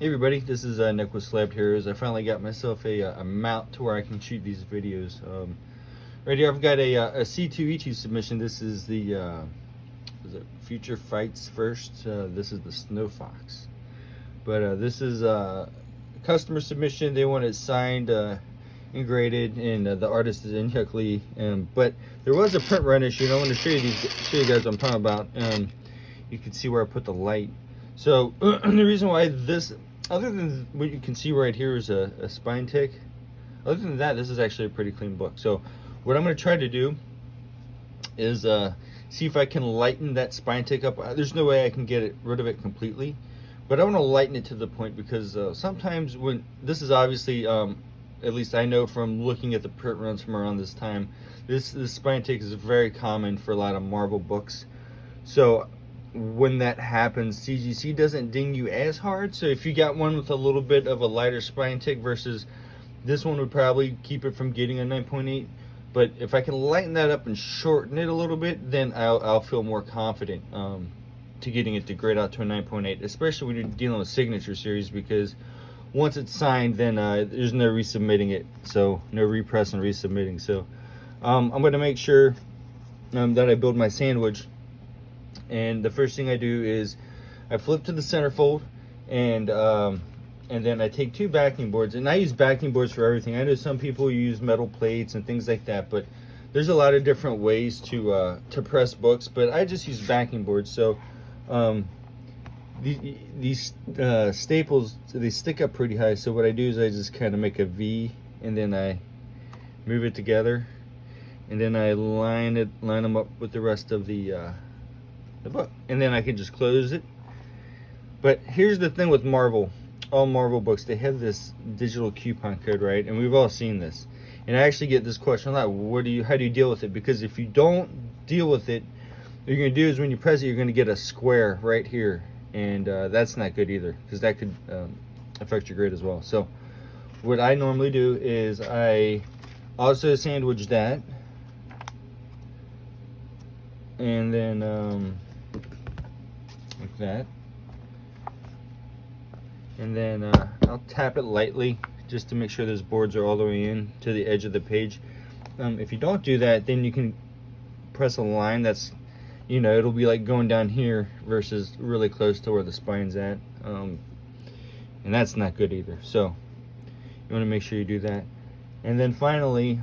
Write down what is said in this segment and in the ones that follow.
Hey everybody, this is Nick with Slabbed Heroes. I finally got myself a mount to where I can shoot these videos. Right here I've got a C2E2 submission. This is the is it Future Fights First. This is the Snow Fox. But this is a customer submission. They want it signed, engraded, and the artist is Inhyuk Lee. But there was a print run issue, and I want to show you guys what I'm talking about. You can see where I put the light. So the reason why this, other than what you can see right here is a spine tick, other than that, this is actually a pretty clean book. So what I'm going to try to do is see if I can lighten that spine tick up. There's no way I can get rid of it completely, but I want to lighten it to the point because sometimes when this is obviously, at least I know from looking at the print runs from around this time, this spine tick is very common for a lot of Marvel books. So when that happens, CGC doesn't ding you as hard. So if you got one with a little bit of a lighter spine tick versus this one would probably keep it from getting a 9.8. But if I can lighten that up and shorten it a little bit, then I'll feel more confident to getting it to grade out to a 9.8, especially when you're dealing with Signature Series, because once it's signed, then there's no resubmitting it. So no repress and resubmitting. So I'm going to make sure that I build my sandwich. And the first thing I do is I flip to the centerfold, and then I take two backing boards, and I use backing boards for everything. I know some people use metal plates and things like that, but there's a lot of different ways to press books. But I just use backing boards. So these staples, they stick up pretty high. So what I do is I just kind of make a V, and then I move it together, and then I line them up with the rest of the book, and then I can just close it. But here's the thing with Marvel, all Marvel books, they have this digital coupon code, right? And we've all seen this, and I actually get this question a lot: how do you deal with it? Because if you don't deal with it, what you're going to do is when you press it, you're going to get a square right here, and that's not good either, because that could affect your grade as well. So what I normally do is I also sandwich that, and then like that, and then I'll tap it lightly just to make sure those boards are all the way in to the edge of the page. If you don't do that, then you can press a line that's, it'll be like going down here versus really close to where the spine's at, and that's not good either. So you want to make sure you do that. And then finally,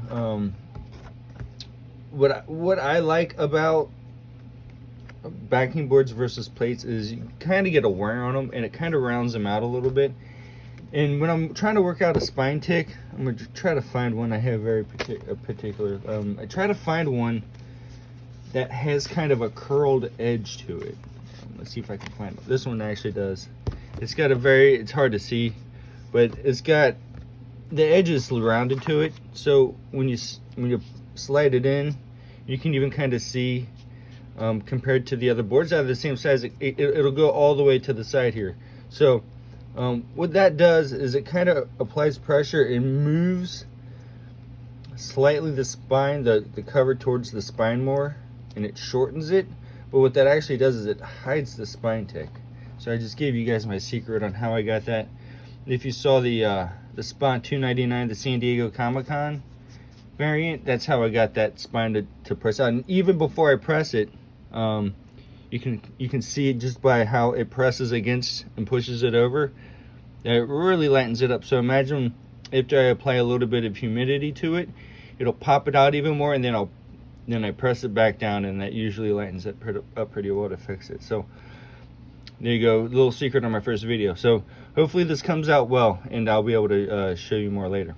what I like about backing boards versus plates is you kind of get a wear on them, and it kind of rounds them out a little bit. And when I'm trying to work out a spine tick, I'm going to try to find one I have very particular. I try to find one that has kind of a curled edge to it. Let's see if I can find it. This one actually does. It's got it's hard to see, but it's got the edges rounded to it. So when you slide it in, you can even kind of see, compared to the other boards that are the same size, it'll go all the way to the side here. So what that does is it kind of applies pressure and moves slightly the spine, the cover towards the spine more, and it shortens it. But what that actually does is it hides the spine tick. So I just gave you guys my secret on how I got that. If you saw the Spont 299, the San Diego Comic-Con variant, that's how I got that spine to press out. And even before I press it, you can see it just by how it presses against and pushes it over. It really lightens it up. So imagine after I apply a little bit of humidity to it, it'll pop it out even more, and then I press it back down, and that usually lightens it up pretty well to fix it. So there you go, a little secret on my first video. So hopefully this comes out well, and I'll be able to show you more later.